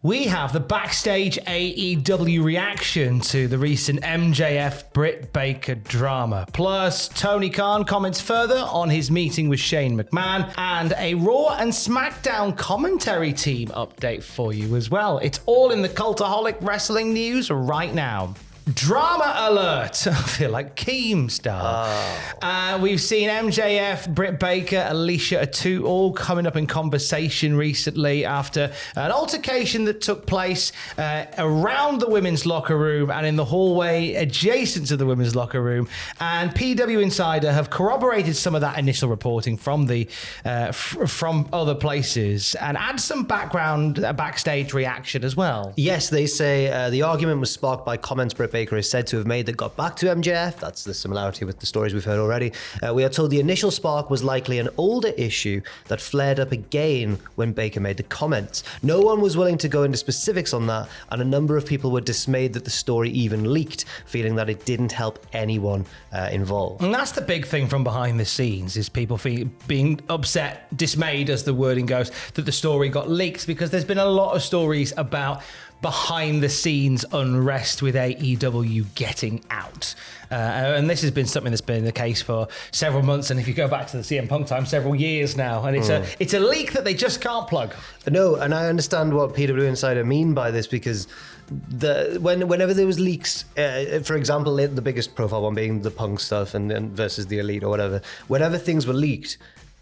We have the Backstage AEW reaction to the recent MJF Britt Baker drama. Plus, Tony Khan comments further on his meeting with Shane McMahon and a Raw and SmackDown commentary team update for you as well. It's all in the Cultaholic wrestling news right now. Drama alert! I feel like Keemstar. We've seen MJF, Britt Baker, Alicia Atout all coming up in conversation recently after an altercation that took place around the women's locker room and in the hallway adjacent to the women's locker room. And PW Insider have corroborated some of that initial reporting from the from other places and add some background backstage reaction as well. Yes, they say the argument was sparked by comments Britt Baker is said to have made that got back to MJF. That's the similarity with the stories we've heard already. We are told the initial spark was likely an older issue that flared up again when Baker made the comments. No one was willing to go into specifics on that, and a number of people were dismayed that the story even leaked, feeling that it didn't help anyone involved. And that's the big thing from behind the scenes, is people being upset, dismayed as the wording goes, that the story got leaked, because there's been a lot of stories about behind the scenes unrest with AEW getting out. And this has been something that's been the case for several months. And if you go back to the CM Punk time, several years now. And it's a leak that they just can't plug. No, and I understand what PW Insider mean by this, because whenever there was leaks, for example, the biggest profile one being the Punk stuff and versus the Elite or whatever, whenever things were leaked,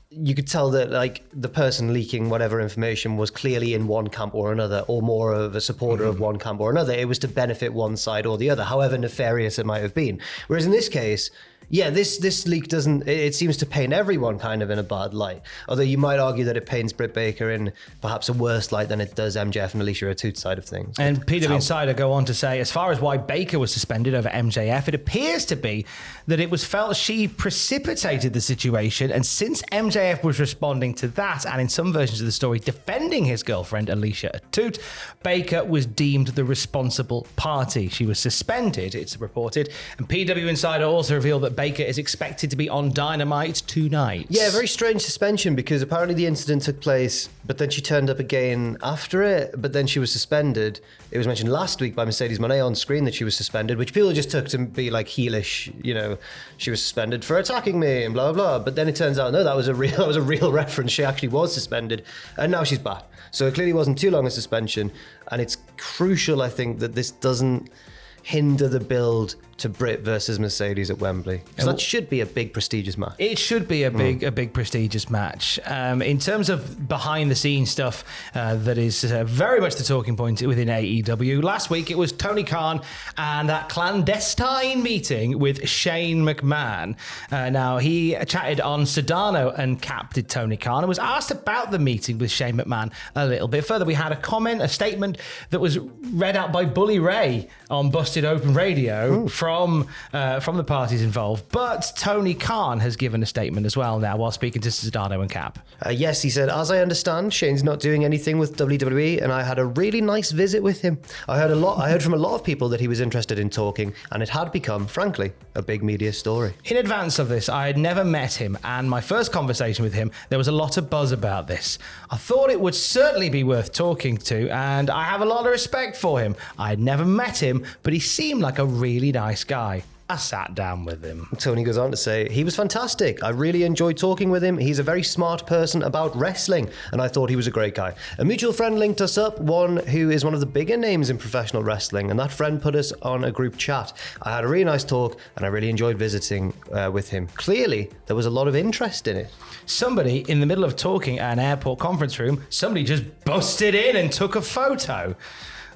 you could tell that like the person leaking whatever information was clearly in one camp or another, or more of a supporter of one camp or another. It was to benefit one side or the other, however nefarious it might have been. Whereas in this case, yeah, this leak doesn't, it seems to paint everyone kind of in a bad light. Although you might argue that it paints Britt Baker in perhaps a worse light than it does MJF and Alicia Atout's side of things. And PW Insider go on to say, as far as why Baker was suspended over MJF, it appears to be that it was felt she precipitated the situation. And since MJF was responding to that, and in some versions of the story defending his girlfriend Alicia Atout, Baker was deemed the responsible party. She was suspended, it's reported. And PW Insider also revealed that Baker is expected to be on Dynamite tonight. Yeah, very strange suspension, because apparently the incident took place, but then she turned up again after it, but then she was suspended. It was mentioned last week by Mercedes Moné on screen that she was suspended, which people just took to be like heelish, you know, she was suspended for attacking me and blah, blah, blah. But then it turns out, no, that was a real reference. She actually was suspended, and now she's back. So it clearly wasn't too long a suspension, and it's crucial, I think, that this doesn't hinder the build to Britt versus Mercedes at Wembley. So that should be a big prestigious match. It should be a big prestigious match. In terms of behind the scenes stuff, that is very much the talking point within AEW. Last week it was Tony Khan and that clandestine meeting with Shane McMahon. Now he chatted on Sedano and Cap did Tony Khan, and was asked about the meeting with Shane McMahon a little bit further. We had a statement that was read out by Bully Ray on Busted Open Radio from the parties involved, but Tony Khan has given a statement as well now while speaking to Sedano and Cap. Yes, he said, as I understand, Shane's not doing anything with WWE, and I had a really nice visit with him. I heard from a lot of people that he was interested in talking, and it had become, frankly, a big media story. In advance of this, I had never met him, and my first conversation with him, there was a lot of buzz about this. I thought it would certainly be worth talking to, and I have a lot of respect for him. I had never met him, but he seemed like a really nice guy. I sat down with him. Tony goes on to say, he was fantastic. I really enjoyed talking with him. He's a very smart person about wrestling, and I thought he was a great guy. A mutual friend linked us up, one who is one of the bigger names in professional wrestling, and that friend put us on a group chat. I had a really nice talk, and I really enjoyed visiting with him. Clearly, there was a lot of interest in it. Somebody, in the middle of talking at an airport conference room, somebody just busted in and took a photo.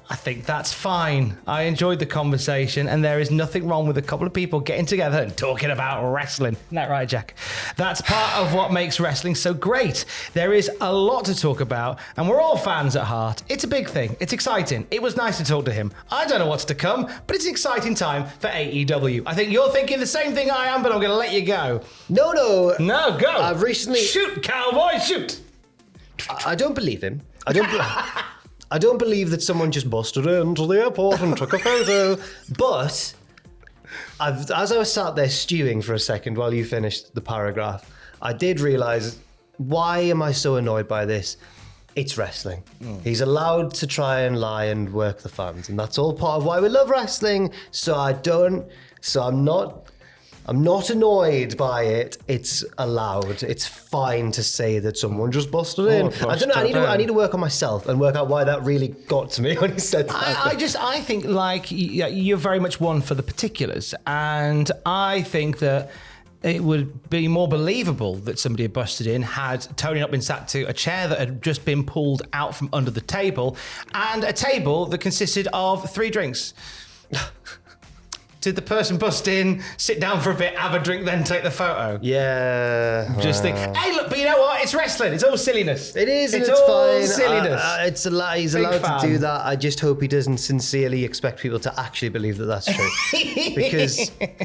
I think that's fine. I enjoyed the conversation, and there is nothing wrong with a couple of people getting together and talking about wrestling. Isn't that right, Jack? That's part of what makes wrestling so great. There is a lot to talk about, and we're all fans at heart. It's a big thing. It's exciting. It was nice to talk to him. I don't know what's to come, but it's an exciting time for AEW. I think you're thinking the same thing I am, but I'm going to let you go. No, go. I've recently... Shoot, cowboy, shoot. I don't believe him. I don't believe that someone just busted into the airport and took a photo. But as I was sat there stewing for a second while you finished the paragraph, I did realise, why am I so annoyed by this? it's wrestling. He's allowed to try and lie and work the fans, and that's all part of why we love wrestling. I'm not annoyed by it. It's allowed. It's fine to say that someone just busted in. I don't know. I need to work on myself and work out why that really got to me when he said that. I think like you're very much one for the particulars, and I think that it would be more believable that somebody had busted in had Tony not been sat to a chair that had just been pulled out from under the table, and a table that consisted of 3 drinks. Did the person bust in, sit down for a bit, have a drink, then take the photo? Yeah. Just think, hey, look, but you know what? It's wrestling. It's all silliness. It is, and it's it's all fine. silliness. He's allowed to do that. I just hope he doesn't sincerely expect people to actually believe that that's true.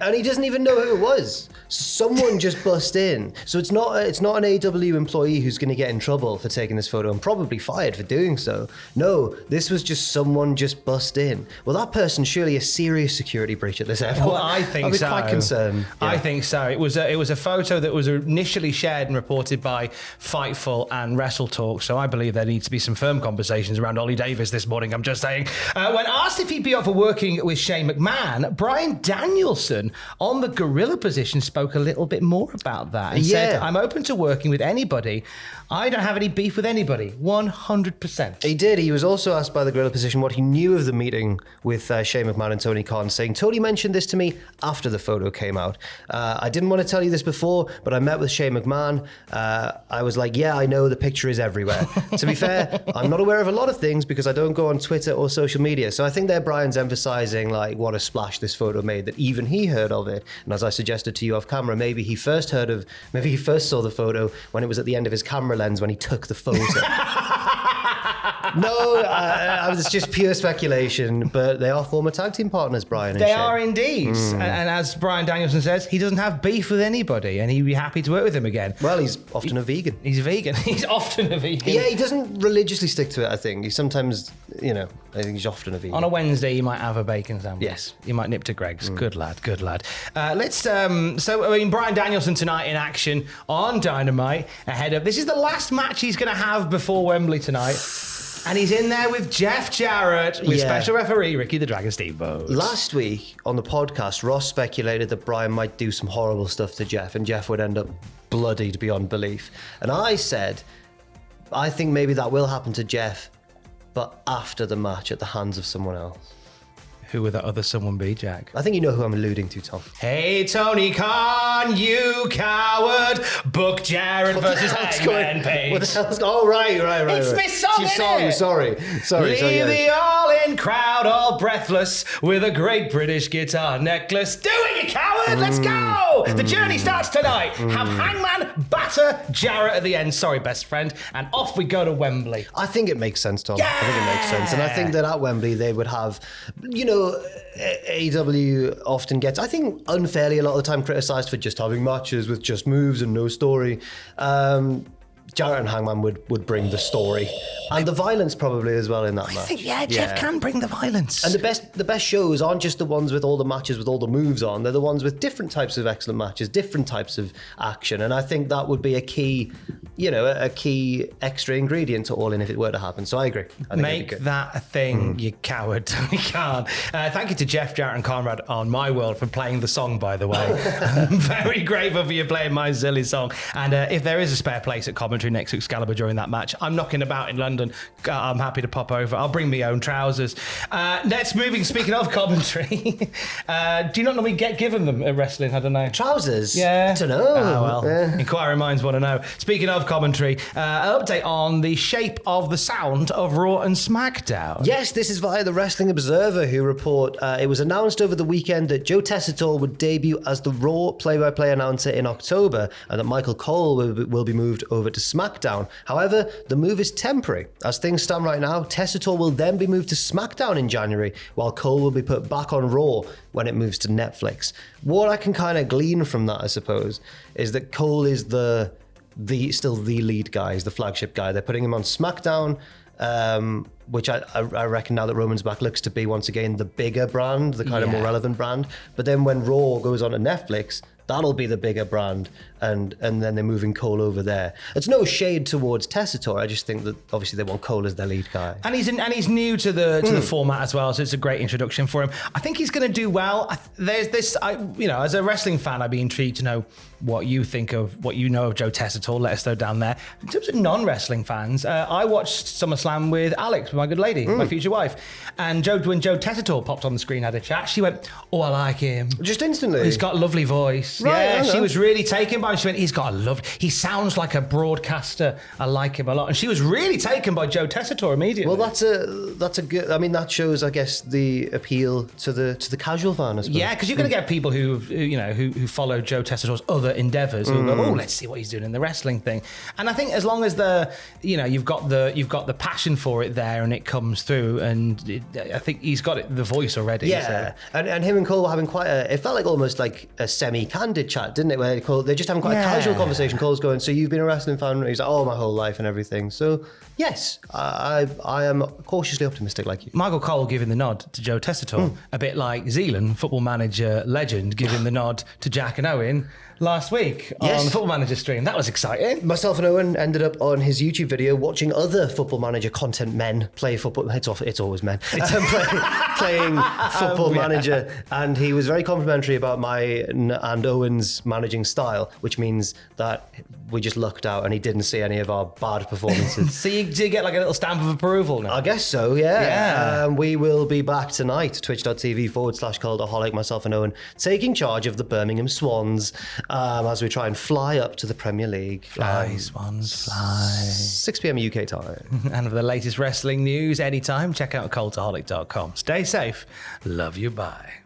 And he doesn't even know who it was. Someone just bust in. So it's not an AEW employee who's going to get in trouble for taking this photo and probably fired for doing so. No, this was just someone just bust in. Well, that person's surely a serious security breach at this airport. Well, I think so. I'd be quite concerned. Yeah. I think so. It was a photo that was initially shared and reported by Fightful and Wrestle Talk. So I believe there needs to be some firm conversations around Ollie Davis this morning. I'm just saying. When asked if he'd be up for working with Shane McMahon, Bryan Danielson on the gorilla position spoke a little bit more about that and said, "I'm open to working with anybody. I don't have any beef with anybody. 100%." He did. He was also asked by the gorilla position what he knew of the meeting with Shane McMahon and Tony Khan, saying, "Tony mentioned this to me after the photo came out. I didn't want to tell you this before, but I met with Shane McMahon. I was like, yeah, I know the picture is everywhere. To be fair, I'm not aware of a lot of things because I don't go on Twitter or social media." So I think there Brian's emphasizing like what a splash this photo made, that even he heard of it. And as I suggested to you off camera, maybe he first saw the photo when it was at the end of his camera lens when he took the photo. No, it's just pure speculation, but they are former tag team partners, Brian and They Shane. are indeed. And as Bryan Danielson says, he doesn't have beef with anybody and he'd be happy to work with him again. Well, he's often a vegan. He's a vegan. He's often a vegan. Yeah, he doesn't religiously stick to it, I think. He sometimes, I think he's often a vegan. On a Wednesday, you might have a bacon sandwich. Yes. You might nip to Greg's. Good lad, good lad. Bryan Danielson tonight in action on Dynamite ahead of... This is the last match he's going to have before Wembley tonight. And he's in there with Jeff Jarrett, with special referee Ricky the Dragon Steamboat. Last week on the podcast, Ross speculated that Brian might do some horrible stuff to Jeff and Jeff would end up bloodied beyond belief. And I said, I think maybe that will happen to Jeff, but after the match at the hands of someone else. Who would that other someone be, Jack? I think you know who I'm alluding to, Tom. Hey, Tony Khan, you coward. Book Jarrett versus Hangman Page. What the hell's going on? Oh, right. It's my song, isn't it? Sorry. Leave the all-in crowd all breathless with a great British guitar necklace. Do it, you coward! Let's go! The journey starts tonight. Have Hangman batter Jarrett at the end. Sorry, best friend. And off we go to Wembley. I think it makes sense, Tom. Yeah! I think it makes sense. And I think that at Wembley they would have, AEW often gets, I think, unfairly a lot of the time criticised for just having matches with just moves and no story. Jarrett and Hangman would bring the story and the violence probably as well in that match. I think, Jeff can bring the violence. And the best shows aren't just the ones with all the matches with all the moves on. They're the ones with different types of excellent matches, different types of action. And I think that would be a key extra ingredient to All In if it were to happen. So I agree. I think Make that a thing, you coward, Tony Khan. Thank you to Jeff, Jarrett and Conrad on My World for playing the song, by the way. I'm very grateful for you playing my silly song. And if there is a spare place at commentary next to Excalibur during that match, I'm knocking about in London. I'm happy to pop over. I'll bring my own trousers. Speaking of commentary, do you not normally get given them at wrestling? I don't know. Trousers? Yeah. I don't know. Inquiring minds want to know. Speaking of commentary, an update on the shape of the sound of Raw and SmackDown. Yes, this is via the Wrestling Observer, who report it was announced over the weekend that Joe Tessitore would debut as the Raw play-by-play announcer in October and that Michael Cole will be moved over to SmackDown. However, the move is temporary. As things stand right now, Tessitore will then be moved to SmackDown in January, while Cole will be put back on Raw when it moves to Netflix. What I can kind of glean from that, I suppose, is that Cole is still the lead guy, he's the flagship guy. They're putting him on SmackDown, which I reckon now that Roman's back looks to be once again the bigger brand, the kind of more relevant brand. But then when Raw goes on to Netflix, that'll be the bigger brand. and then they're moving Cole over there. It's no shade towards Tessitore. I just think that obviously they want Cole as their lead guy. And he's new to the format as well, so it's a great introduction for him. I think he's going to do well. There's this, as a wrestling fan, I'd be intrigued to know what you think of what you know of Joe Tessitore. Let us know down there. In terms of non-wrestling fans, I watched SummerSlam with Alex, my good lady, my future wife, and when Joe Tessitore popped on the screen, had a chat. She went, "Oh, I like him." Just instantly. He's got a lovely voice. Right, yeah, she was really taken by him. She went, "He's got he sounds like a broadcaster. I like him a lot." And she was really taken by Joe Tessitore immediately. Well, that's a good. I mean, that shows, I guess, the appeal to the casual fan, I suppose. Yeah, because you're going to get people who follow Joe Tessitore's other endeavors who go, "Oh, let's see what he's doing in the wrestling thing." And I think as long as you've got the passion for it there and it comes through, and I think he's got the voice already. Yeah, so. and him and Cole were having it felt like almost like a semi-candid chat, didn't it? Where they're just having quite a casual conversation. Cole's going, "So you've been a wrestling fan?" He's like, "Oh, my whole life and everything." So yes, I am cautiously optimistic like you. Michael Cole giving the nod to Joe Tessitore, a bit like Zealand, Football Manager legend, giving the nod to Jack and Owen last week on the Football Manager stream. That was exciting. Myself and Owen ended up on his YouTube video watching other Football Manager content men play football. It's always men playing Football Manager, and he was very complimentary about my and Owen's managing style, which means that we just lucked out and he didn't see any of our bad performances. So you get like a little stamp of approval now? I guess so, yeah. We will be back tonight, twitch.tv/Cultaholic, myself and Owen, taking charge of the Birmingham Swans as we try and fly up to the Premier League. Fly, Swans, fly. 6 p.m. UK time. And for the latest wrestling news anytime, check out cultaholic.com. Stay safe. Love you. Bye.